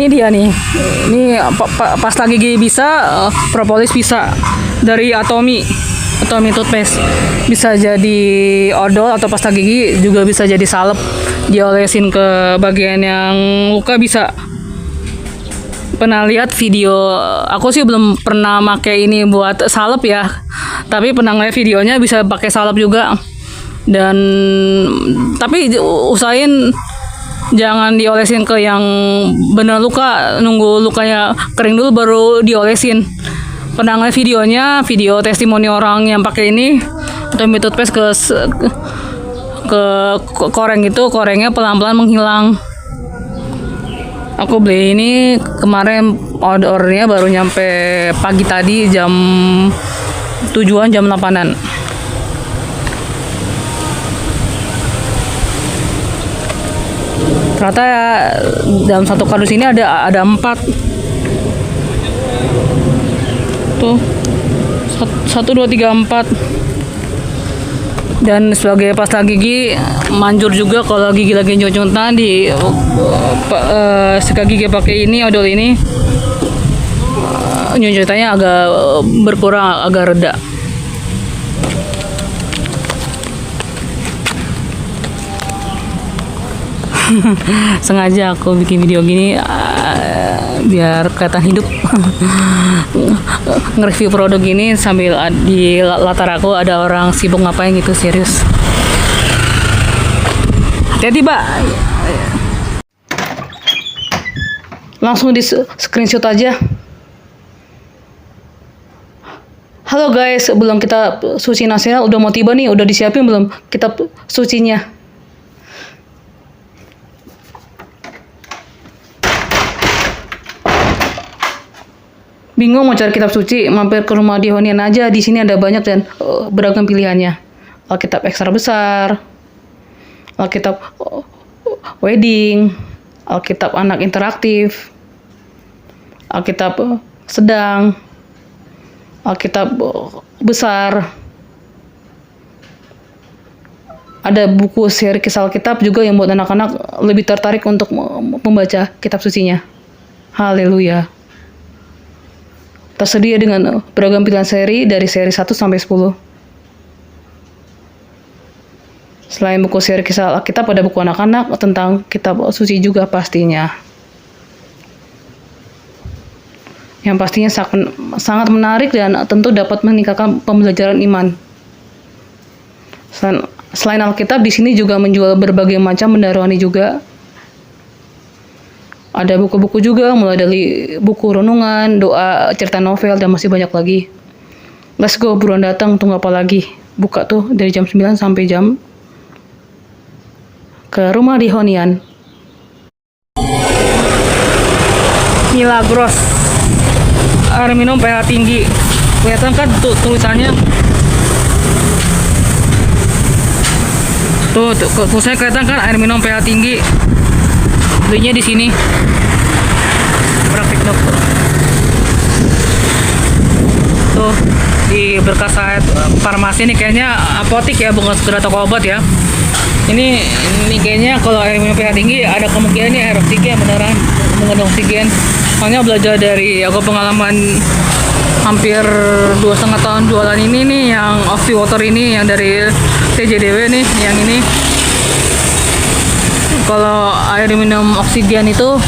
Ini dia nih. Ini pasta gigi bisa, propolis bisa. Dari Atomy toothpaste. Bisa jadi odol atau pasta gigi, juga bisa jadi salep. Diolesin ke bagian yang luka bisa. Pernah lihat video, aku sih belum pernah pakai ini buat salep ya. Tapi pernah ngeliat videonya bisa pakai salep juga. Dan tapi usahain jangan diolesin ke yang bener luka, nunggu lukanya kering dulu baru diolesin. Pernah ngeliat videonya, video testimoni orang yang pakai ini Atomy toothpaste ke koreng itu, korengnya pelan-pelan menghilang. Aku beli ini kemarin, ordernya baru nyampe pagi tadi jam 7-an, jam 8-an. Ternyata ya, dalam satu kardus ini ada 4 tuh, 1, 2, 3, 4. Dan sebagai pasta gigi manjur juga kalau gigi lagi nyucuntan di sikat gigi pakai ini, odol ini, nyucutannya agak berkurang, agak reda. Sengaja aku bikin video gini biar kelihatan hidup. Nge-review produk gini sambil di latar aku ada orang sibuk ngapain gitu, serius. Hati-hati, Mbak. Langsung di screenshot aja. Halo guys, sebelum kita suci nasional udah mau tiba nih, udah disiapin belum kitab sucinya? Bingung mau cari kitab suci? Mampir ke rumah di Honian aja. Di sini ada banyak dan beragam pilihannya. Alkitab ekstra besar, Alkitab wedding, Alkitab anak interaktif, Alkitab sedang, Alkitab besar. Ada buku seri kisah Alkitab juga yang buat anak-anak lebih tertarik untuk membaca kitab sucinya. Haleluya. Tersedia dengan beragam pilihan seri dari seri 1 sampai 10. Selain buku seri kisah Alkitab, ada buku anak-anak tentang kitab suci juga pastinya. Yang pastinya sangat menarik dan tentu dapat meningkatkan pembelajaran iman. Selain Alkitab, di sini juga menjual berbagai macam benda rohani juga. Ada buku-buku juga, mulai dari buku renungan, doa, cerita novel, dan masih banyak lagi. Let's go, buruan datang, tunggu apa lagi? Buka tuh dari jam 9 sampai jam ke rumah di Honian. Milagros, air minum pH tinggi. Kelihatan kan tuh tulisannya? Tuh tulisannya kelihatan kan, air minum pH tinggi. Belinya di sini. Praktik dokter. Tuh di Berkasa Farmasi ini kayaknya apotik ya, bukan sekedar toko obat ya. Ini kayaknya kalau air minum pH tinggi ada kemungkinan ini air oksigen, beneran mengandung oksigen. Soalnya belajar dari aku pengalaman hampir 2,5 tahun jualan ini nih, yang Oxy Water ini, yang dari TJDW nih, yang ini. Kalau air minum oksigen itu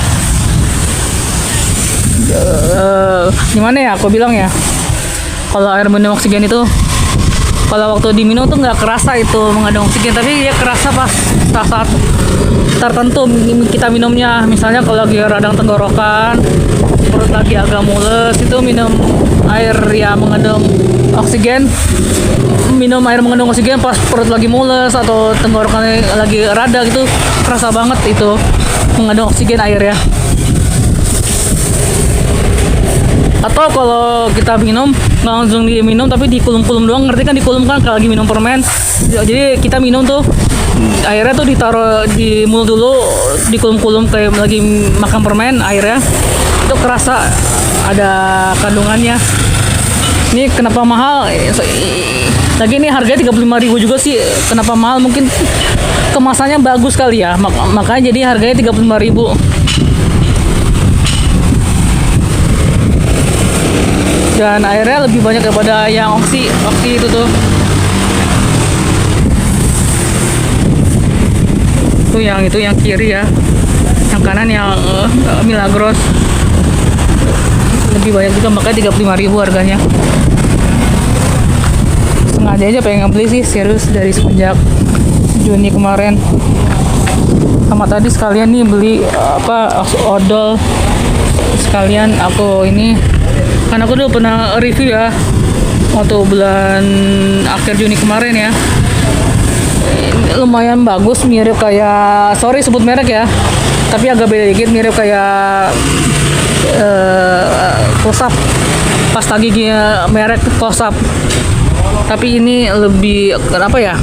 gimana ya aku bilang ya, kalau air minum oksigen itu kalau waktu diminum tuh nggak kerasa itu mengandung oksigen, tapi dia kerasa pas saat tertentu kita minumnya. Misalnya kalau lagi radang tenggorokan, perut lagi agak mules, itu minum air yang mengandung oksigen. Minum air mengandung oksigen pas perut lagi mules atau tenggorokan lagi rada gitu, kerasa banget itu mengandung oksigen air ya. Atau kalau kita minum nggak langsung diminum tapi dikulum-kulum doang, ngerti kan dikulum kan kalau lagi minum permen. Jadi kita minum tuh airnya tuh ditaruh di mulut dulu, dikulum-kulum kayak lagi makan permen airnya. Itu kerasa ada kandungannya. Ini kenapa mahal? Lagi ini harganya 35.000 juga sih. Kenapa mahal? Mungkin kemasannya bagus kali ya. Makanya jadi harganya 35.000. dan airnya lebih banyak daripada yang oksi itu tuh. Itu yang kiri ya, yang kanan yang Milagros lebih banyak juga, makanya 35.000 harganya. Sengaja aja pengen beli sih, serius, dari semenjak Juni kemarin. Sama tadi sekalian nih beli odol, sekalian aku ini kan aku udah pernah review ya waktu bulan akhir Juni kemarin ya. Lumayan bagus, mirip kayak, sorry sebut merek ya, tapi agak beda dikit, mirip kayak Close-up, pasta gigi merek Close-up, tapi ini lebih kenapa ya,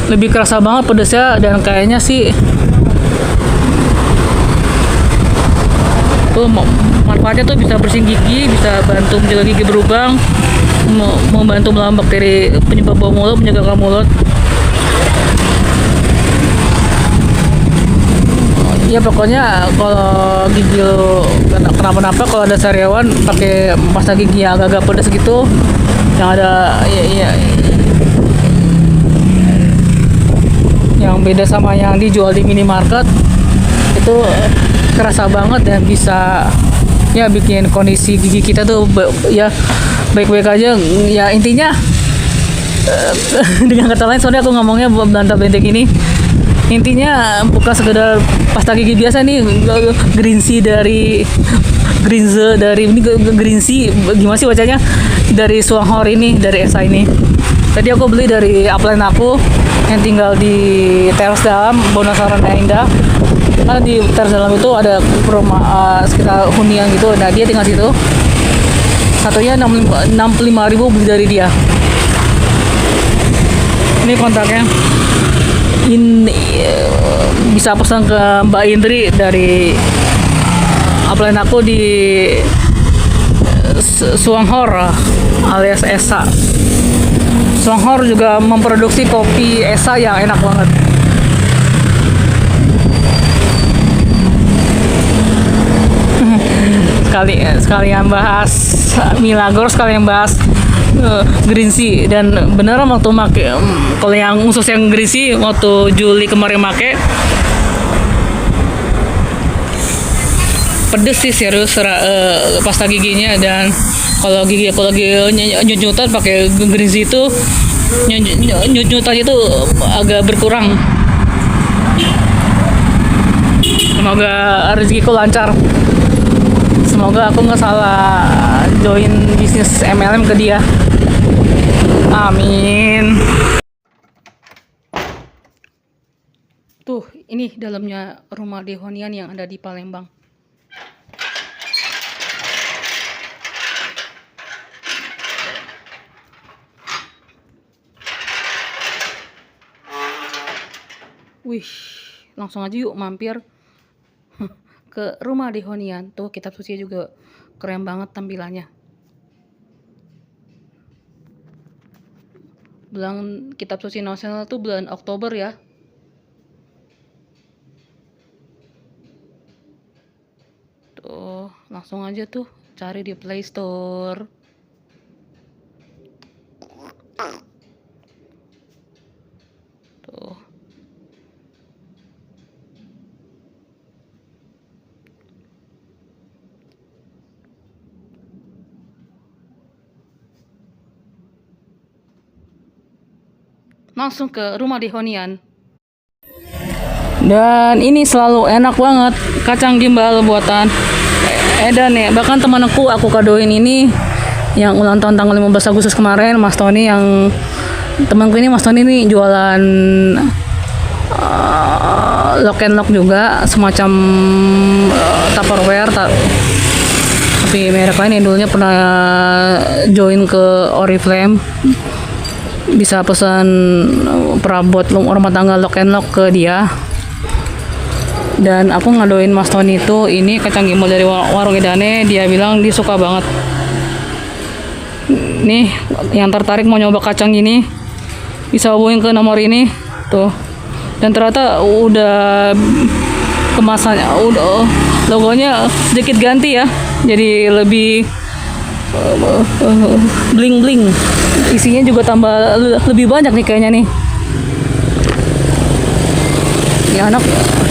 lebih kerasa banget pedesnya, dan kayaknya sih tuh manfaatnya tuh bisa bersihin gigi, bisa bantu menjaga gigi berlubang, membantu melawan bakteri penyebab bau mulut, menjaga mulut. Ya pokoknya kalau gigi lo kenapa-napa, kalau ada sariawan pakai pasta gigi yang agak-agak pedas gitu, yang ada yang beda sama yang dijual di minimarket, itu kerasa banget dan bisa ya bikin kondisi gigi kita tuh ya baik-baik aja ya. Intinya dengan kata lain, soalnya aku ngomongnya bantah bentek ini, intinya bukan sekedar pasta gigi biasa nih, Greenzy dari ini Greenzy gimana sih bacanya, dari Suanghor ini, dari Esa ini. Tadi aku beli dari upline aku yang tinggal di teras dalam Bonasarana Indah. Karena di teras dalam itu ada rumah sekitar hunian gitu, nah dia tinggal situ. Satunya 65.000 beli dari dia. Ini kontaknya. Ini bisa pesan ke Mbak Indri dari upline aku di Suanghor alias Esa. Suanghor juga memproduksi kopi Esa yang enak banget. Sekalian bahas Milagros, sekalian bahas Greenzy. Dan beneran waktu make, kalau yang khusus yang Greenzy waktu Juli kemarin make, pedes sih serius pasta giginya. Dan kalau gigi aku lagi nyut-nyutan pakai Greenzy itu, nyut-nyutannya itu agak berkurang. Semoga rezekiku lancar. Semoga aku nggak salah join bisnis MLM ke dia. Amin. Tuh, ini dalamnya rumah Dehonian yang ada di Palembang. Wih, langsung aja yuk mampir ke rumah Dehonian. Tuh, kitab suci juga keren banget tampilannya. Bulan kitab suci nasional tuh bulan Oktober ya. Tuh, langsung aja tuh cari di Play Store. Tuh. Langsung ke rumah Dehonian. Dan ini selalu enak banget kacang gimbal buatan Edan ya. Bahkan teman aku kadoin ini yang ulang tahun tanggal 15 Agustus kemarin, Mas Tony, yang temanku ini, Mas Tony ini jualan lock and lock juga, semacam Tupperware tapi merek lain yang dulunya pernah join ke Oriflame. Bisa pesan perabot rumah tangga lock and lock ke dia. Dan aku ngadoin Mas Tony itu ini kacang gimbal dari warung Edane. Dia bilang dia suka banget. Nih, yang tertarik mau nyoba kacang ini bisa hubungin ke nomor ini tuh. Dan ternyata udah kemasannya, udah logonya sedikit ganti ya, jadi lebih bling bling. Isinya juga tambah lebih banyak nih kayaknya nih. Ya anak,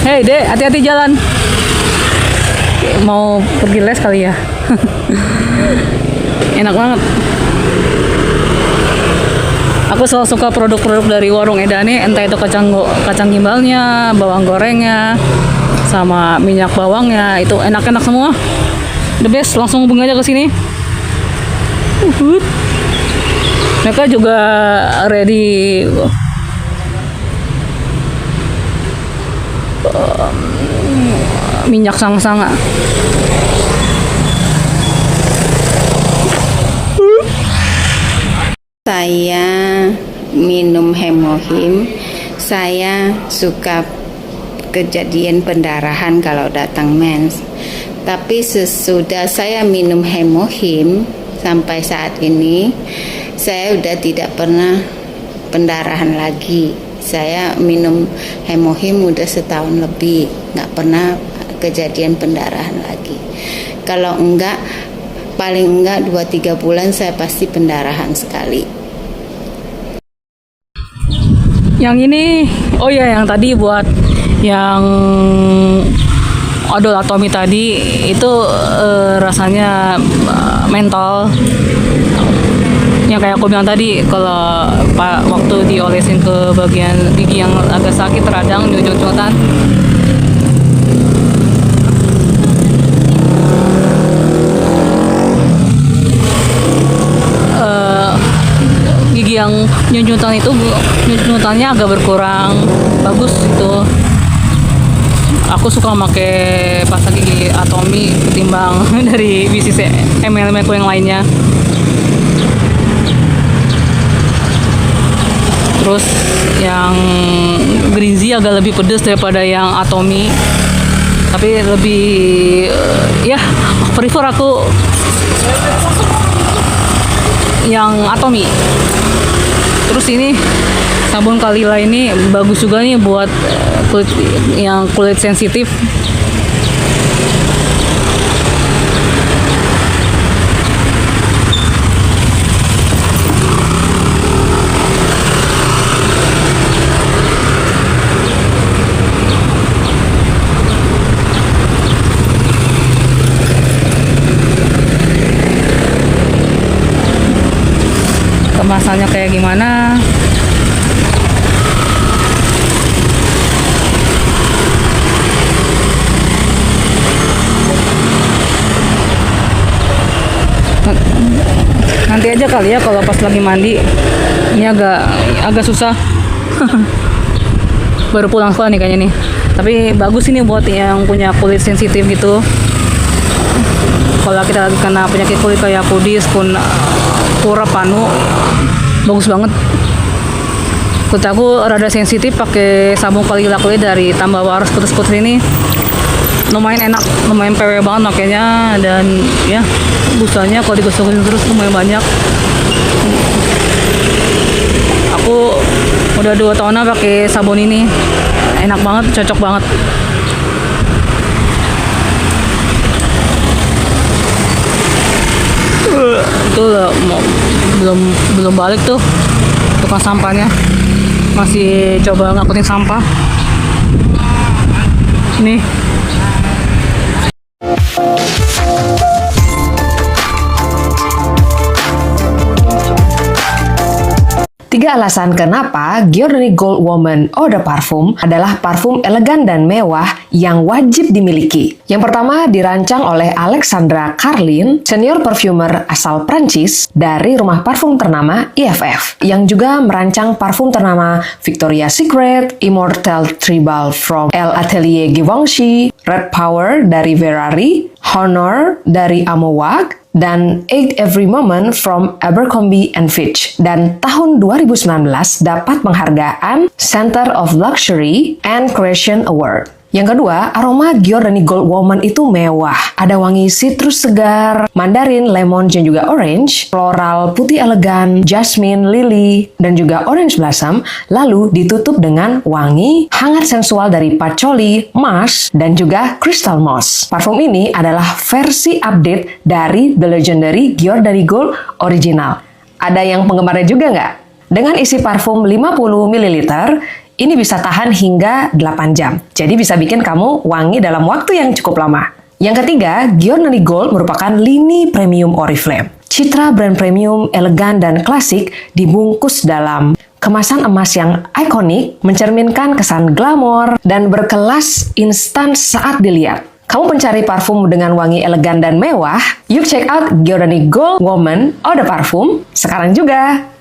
hei dek, hati-hati jalan. Mau pergi les kali ya. Enak banget. Aku selalu suka produk-produk dari warung Edane, entah itu kacang gimbalnya, bawang gorengnya, sama minyak bawangnya, itu enak-enak semua. The best, langsung hubungi aja ke sini. Mereka juga ready minyak sang-sanga. Saya minum hemohim. Saya suka kejadian pendarahan kalau datang mens. Tapi sesudah saya minum hemohim sampai saat ini, saya udah tidak pernah pendarahan lagi. Saya minum hemohim udah setahun lebih, nggak pernah kejadian pendarahan lagi. Kalau enggak, paling enggak 2-3 bulan saya pasti pendarahan sekali. Yang ini, oh ya, yang tadi buat yang odol atomi tadi itu rasanya mentol. Yang kayak aku bilang tadi, kalau waktu diolesin ke bagian gigi yang agak sakit, radang, nyucut-nyutan, gigi yang nyucutannya agak berkurang, bagus itu. Aku suka pakai pasta gigi atomi ketimbang dari bisnis MLM aku yang lainnya. Terus yang Greenzy agak lebih pedas daripada yang atomi, tapi lebih ya prefer aku yang atomi. Terus ini sabun Kalila ini bagus juga nih buat kulit sensitif. Kemasannya kayak gimana? Nanti aja kali ya kalau pas lagi mandi. Ini agak susah. Baru pulang sekolah nih kayaknya nih. Tapi bagus ini buat yang punya kulit sensitif gitu. Kalau kita lagi kena penyakit kulit kayak kudis, pura, panu, bagus banget. Kulit aku rada sensitif, pakai sabun Kalila kulit dari Tambah Waras putus-putus ini lumayan enak, lumayan PW banget makanya, dan ya busanya kalau digosokin terus lumayan banyak. Aku udah 2 tahunan pakai sabun ini, enak banget, cocok banget. Itu belum balik tuh tukang sampahnya, masih coba ngangkutin sampah nih. Tiga alasan kenapa Giordani Gold Woman Eau de Parfum adalah parfum elegan dan mewah yang wajib dimiliki. Yang pertama, dirancang oleh Alexandra Carlin, senior perfumer asal Prancis dari rumah parfum ternama IFF, yang juga merancang parfum ternama Victoria's Secret, Immortel Tribal from L'Atelier Givenchy, Red Power dari Ferrari, Honor dari Amowag, dan Aid Every Moment from Abercrombie & Fitch. Dan tahun 2019 dapat penghargaan Center of Luxury and Creation Award. Yang kedua, aroma Giordani Gold Woman itu mewah. Ada wangi citrus segar, mandarin, lemon, dan juga orange, floral, putih elegan, jasmine, lily, dan juga orange blossom, lalu ditutup dengan wangi hangat sensual dari patchouli, musk, dan juga crystal moss. Parfum ini adalah versi update dari the legendary Giordani Gold original. Ada yang penggemarnya juga nggak? Dengan isi parfum 50 ml, ini bisa tahan hingga 8 jam. Jadi bisa bikin kamu wangi dalam waktu yang cukup lama. Yang ketiga, Giordani Gold merupakan lini premium Oriflame. Citra brand premium, elegan, dan klasik dibungkus dalam kemasan emas yang ikonik, mencerminkan kesan glamor dan berkelas instan saat dilihat. Kamu pencari parfum dengan wangi elegan dan mewah? Yuk check out Giordani Gold Woman Eau de Parfum sekarang juga!